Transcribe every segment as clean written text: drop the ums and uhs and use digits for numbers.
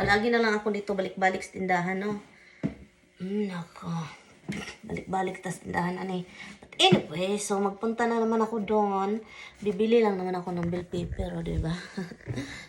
Palagi na lang ako dito balik-balik sa tindahan, no? Nako. Balik-balik tas tindahan, anay. But anyway, so magpunta na naman ako doon. Bibili lang naman ako ng bill paper, o, diba?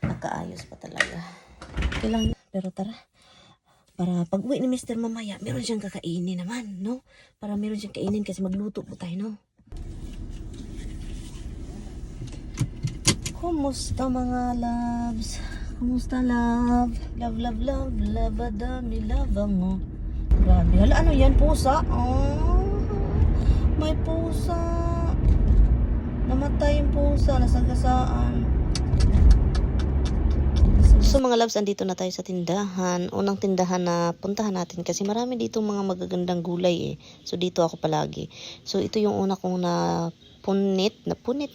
Nakaayos pa talaga. Okay lang. Pero tara. Para pag uwi ni Mr. mamaya, meron siyang kakainin naman, no? Para meron siyang kainin kasi magluto po tayo, no? Kumusta mga loves? Kumusta love? Love, love, love, love, dami, love mo. Grabe. Hala, ano yan? Pusa? Oh, may pusa. Namatay yung pusa. Nasagasaan. So mga loves, andito na tayo sa tindahan. Unang tindahan na puntahan natin kasi marami dito mga magagandang gulay eh. So dito ako palagi. So ito yung una kong punit,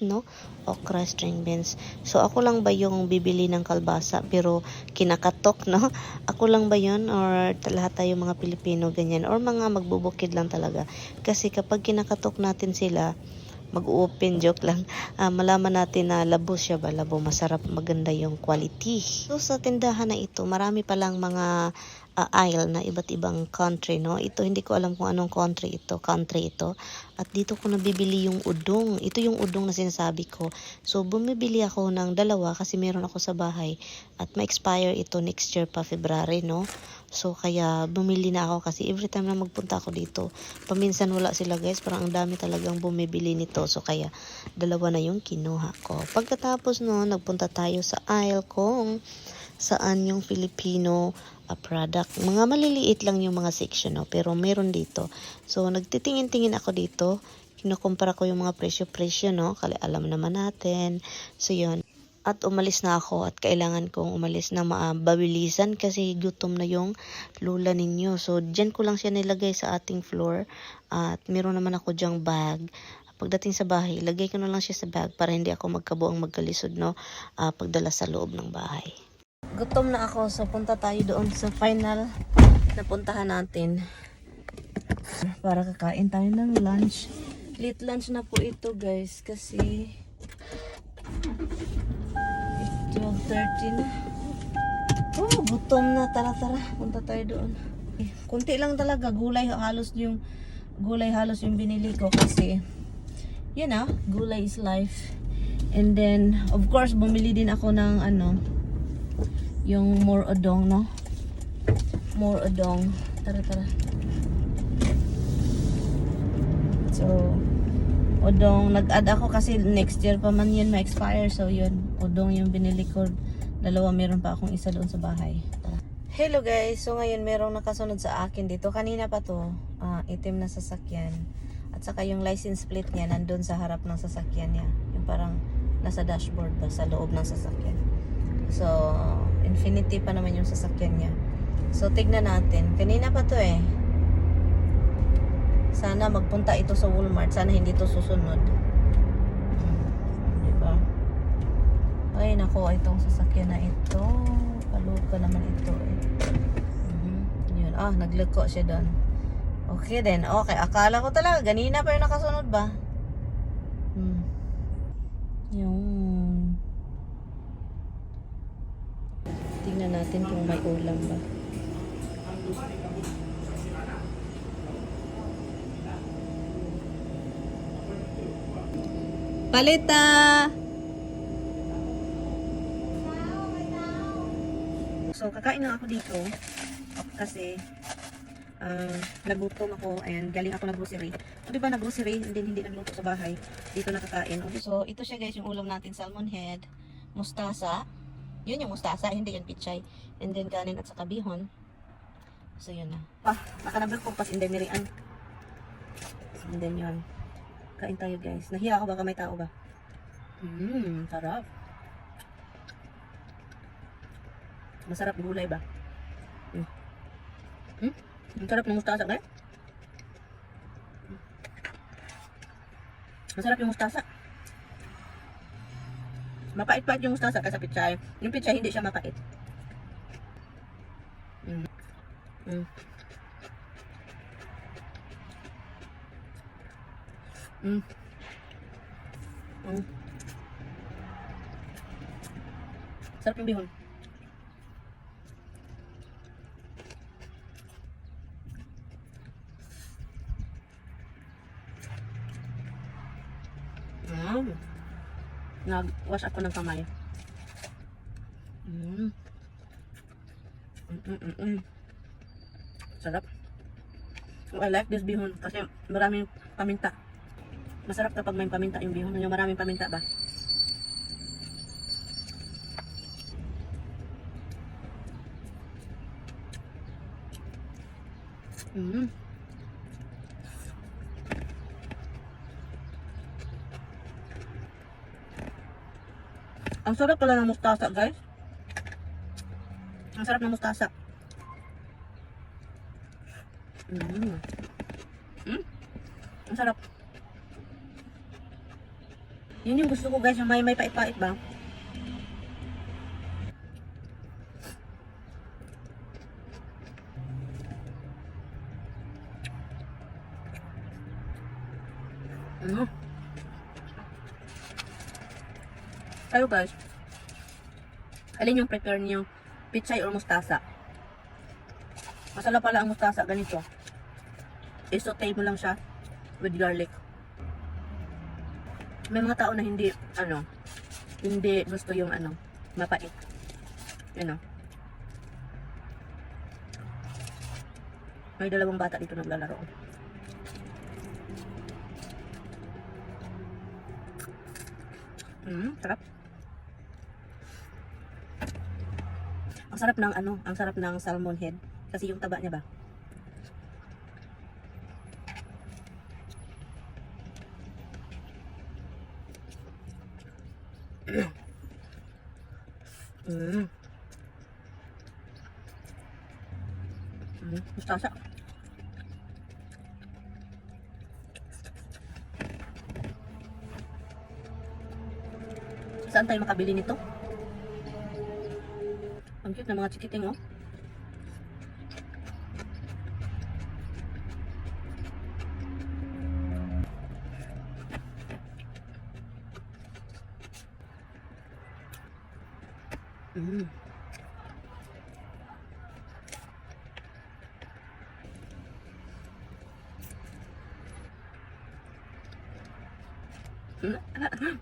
no? Okra, string beans. So ako lang ba yung bibili ng kalbasa pero kinakatok, no? Ako lang ba yun or lahat tayo mga Pilipino ganyan or mga magbubukid lang talaga. Kasi kapag kinakatok natin sila, mag-open joke lang, malaman natin na labo siya ba, labo, masarap, maganda yung quality. So sa tindahan na ito, marami palang mga aisle na iba't ibang country, no? Ito hindi ko alam kung anong country ito. At dito ko nabibili yung udong. Ito yung udong na sinasabi ko. So bumibili ako ng dalawa kasi meron ako sa bahay at ma-expire ito next year pa, February, no? So kaya bumili na ako kasi every time na magpunta ako dito, paminsan wala sila guys, parang ang dami talagang bumibili nito. So kaya dalawa na yung kinuha ko. Pagkatapos no, nagpunta tayo sa aisle kung saan yung Filipino product. Mga maliliit lang yung mga section, no? Pero meron dito. So nagtitingin-tingin ako dito. Kinukumpara ko yung mga presyo-presyo, no? Kasi alam naman natin. So yun. At umalis na ako at kailangan kong umalis na mabilisan kasi gutom na yung lula ninyo. So, dyan ko lang siya nilagay sa ating floor at meron naman ako dyang bag. Pagdating sa bahay, lagay ko na lang siya sa bag para hindi ako magkabuang magkalisod, no? Pagdala sa loob ng bahay. Gutom na ako, so punta tayo doon sa final na puntahan natin para kakain tayo ng lunch. Late lunch na po ito guys kasi 12:30 na. Oh, gutom na. Tara. Punta tayo doon. Kunti lang talaga. Gulay halos yung binili ko kasi yun gulay is life. And then, of course, bumili din ako ng yung more odong, no? More odong. Tara. So, odong, nag-add ako kasi next year pa man yun ma-expire. So yun, odong yung binili ko. Dalawa, meron pa akong isa doon sa bahay. Hello guys, so ngayon merong nakasunod sa akin dito. Kanina pa to, itim na sasakyan. At saka yung license plate niya nandun sa harap ng sasakyan niya. Yung parang nasa dashboard ba, sa loob ng sasakyan. So, infinity pa naman yung sasakyan niya. So, tignan natin. Kanina pa to eh. Sana magpunta ito sa Walmart. Sana hindi to susunod. Diba? Ay, nako. Itong sasakyan na ito. Kaluka naman ito eh. Yun. Nagliko siya doon. Okay then. Okay. Akala ko talaga. Ganina pa yung nakasunod ba? Yun. Tingnan natin kung may ulam ba. Palita! So, kakain na ako dito kasi nagutom ako and galing ako nag-grocery. So, diba nag-grocery and then hindi nagluto sa bahay. Dito nakakain. So, ito siya guys, yung ulam natin, salmon head, mustasa. Yun yung mustasa, hindi yan pichay. And then kanin at saka bihon. So, yun na. Nakanabal ko pas indemirian. And then yun. Kain tayo guys. Nahiya ako baka may tao ba? Sarap. Masarap gulay ba? Ang sarap ng mustasa guys. Masarap yung mustasa. Mapait-pait yung mustasa kasi pichay. Yung pichay hindi siya mapait. Sarap yung bihon. Nag-wash ako ng kamay. Sarap. So, I like this bihon kasi maraming paminta. Masarap kapag may paminta yung bihon. Yung maraming paminta ba? Ang sarap pala ng mustasa, guys. Ang sarap ng mustasa. Ang sarap. Yun yung gusto ko, guys, yung may pait-pait ba? Kayo, guys, alin yung prepare niyo? Pichay or mustasa? Masala pala ang mustasa, ganito. I-saute mo lang siya with garlic. May mga tao na hindi gusto yung mapait. May dalawang bata dito naglalaro. Sarap. Ang sarap ng salmon head kasi yung taba niya ba. Mustasa. Saan tayo makabili nito? Ang cute na mga chikiting, oh.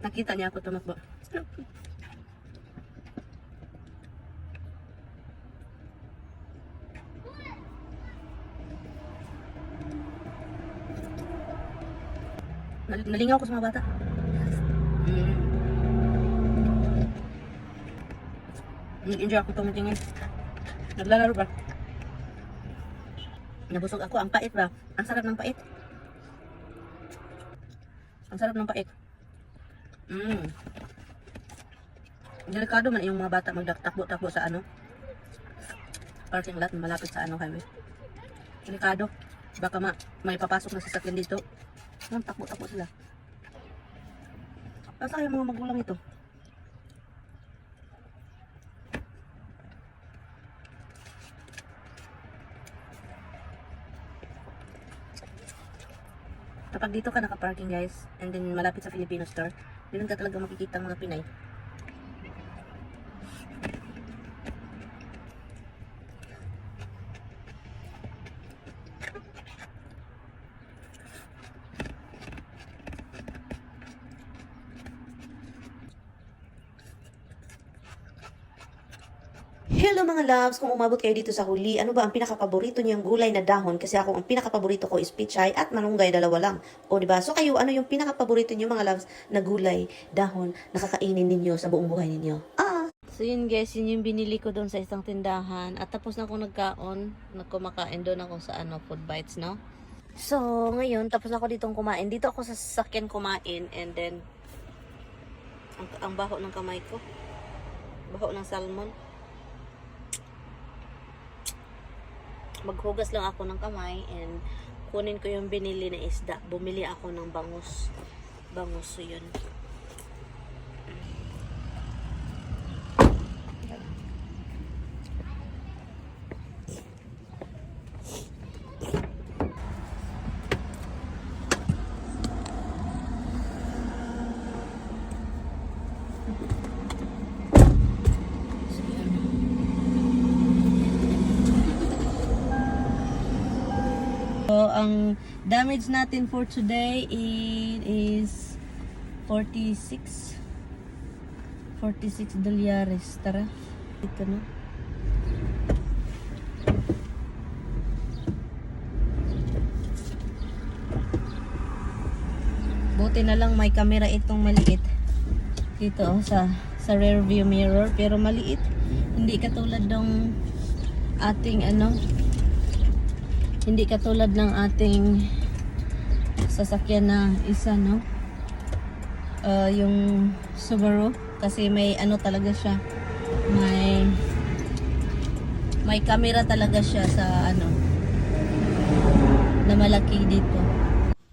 Nakita niya ako tumakbo. Nalingaw ko sa mga bata. Enjoy ako tumitingin. Naglalaro ba? Nabusog ako. Ang pait ba? Ang sarap ng pait. Ang sarap ng pait. Delikado man yung mga bata magtakbo-takbo sa parking lot na malapit sa highway. Delikado. Baka may papasok na sasakyan dito. Takbo-takbo sila. Basta yung mga magulang ito. Kapag dito ka naka-parking, guys, and then malapit sa Filipino store, doon ka talaga makikita ang mga Pinay. Hello mga loves! Kung umabot kayo dito sa huli, ano ba ang pinaka-paborito niyong gulay na dahon? Kasi ako, ang pinaka-paborito ko is pichay at malunggay, dalawa lang. O diba? So kayo, ano yung pinaka-paborito niyo mga loves na gulay, dahon, na kakainin ninyo sa buong buhay ninyo? So yun guys, yun yung binili ko doon sa isang tindahan. At tapos na akong kumakain doon ako sa Food Bites, no? So, ngayon, tapos na ako ditong kumain. Dito ako sa sasakyan kumain and then, ang baho ng kamay ko. Baho ng salmon. Maghugas lang ako ng kamay and kunin ko yung binili na isda. Bumili ako ng bangus. So yun. So, ang damage natin for today is 46 dolyares. Tara. Ito na. Buti na lang may camera itong maliit. Dito sa rear view mirror. Pero maliit. Hindi katulad ng ating hindi katulad ng ating sasakyan na isa, no? Yung Subaru. Kasi may talaga siya. May camera talaga siya sa na malaki dito.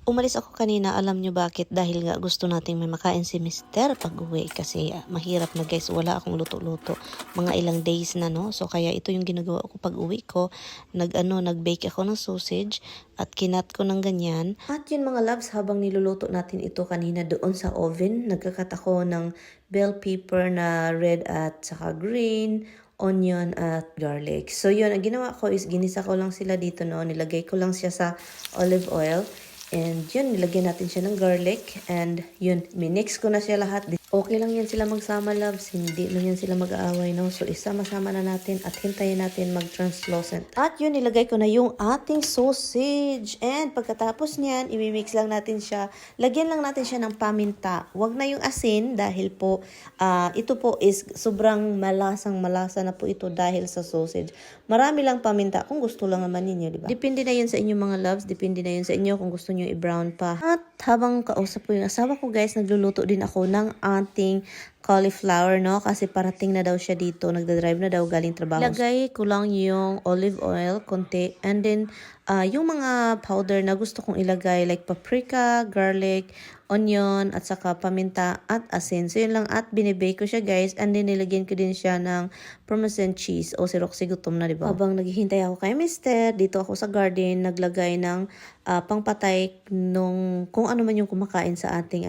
Umalis ako kanina, alam nyo bakit? Dahil nga gusto nating may makain si Mister pag uwi. Kasi mahirap na guys, wala akong luto-luto. Mga ilang days na, no? So kaya ito yung ginagawa ko pag uwi ko. Nag-bake ako ng sausage at kinat ko ng ganyan. At yun mga loves, habang niluluto natin ito kanina doon sa oven, nagkakat ako ng bell pepper na red at saka green, onion at garlic. So yun, ang ginawa ko is ginisa ko lang sila dito, no? Nilagay ko lang siya sa olive oil. And yun, nilagyan natin siya ng garlic. And yun, minix ko na siya lahat. Okay lang yan sila magsama, loves. Hindi lang yan sila mag-aaway, no? So, isama-sama na natin at hintayin natin mag-translucent. At yun, nilagay ko na yung ating sausage. And pagkatapos niyan, imimix lang natin siya. Lagyan lang natin siya ng paminta. Huwag na yung asin dahil po, ito po is sobrang malasa na po ito dahil sa sausage. Marami lang paminta kung gusto lang naman ninyo, di ba? Depende na yun sa inyo mga loves. Depende na yun sa inyo kung gusto nyo i-brown pa. At habang kausap ko yung asawa ko, guys, nagluluto din ako ng ating cauliflower, no? Kasi parating na daw siya dito. Nagdadrive na daw galing trabaho. Lagay ko lang yung olive oil, konti. And then, yung mga powder na gusto kong ilagay, like paprika, garlic, onion, at saka paminta, at asin. So, yun lang. At binibake ko siya, guys. And then, nilagyan ko din siya ng Parmesan cheese. O, si Roxy gutom na, diba? Habang naghihintay ako kay Mister, dito ako sa garden, naglagay ng pangpatay nung kung ano man yung kumakain sa ating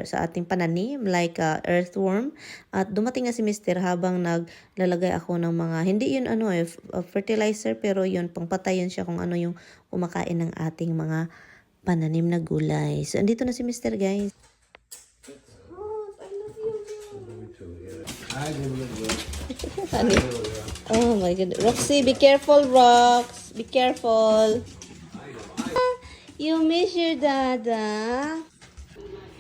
sa ating pananim, like earthworm. At dumating na si Mister habang naglalagay ako ng mga, hindi yun fertilizer, pero yun, pangpatay yun siya kung ano yung kumakain ng ating mga pananim na gulay. So, andito na si Mister, guys. Oh my God. Roxy, be careful, Rox. Be careful. You miss your dada.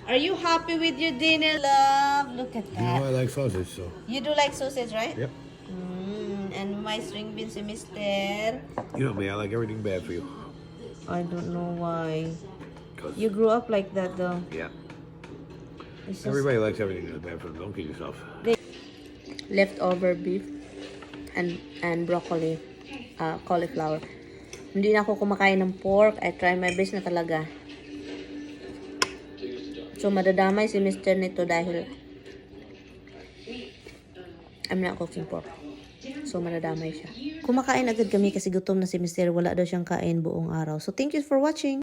Are you happy with your dinner, love? Look at You know that. I like sausage, so. You do like sausage, right? Yep. And my string beans, Mister. You know me, I like everything bad for you. I don't know why. 'Cause- You grew up like that, though. yeah. It's just Everybody likes everything that's bad for them. Don't kid yourself. leftover beef and broccoli, cauliflower. Hindi na ako kumakain ng pork. I try my best na talaga. So, madadamay si Mister nito dahil I'm not cooking pork. So, madadamay siya. Kumakain agad kami kasi gutom na si Mister. Wala daw siyang kain buong araw. So, thank you for watching.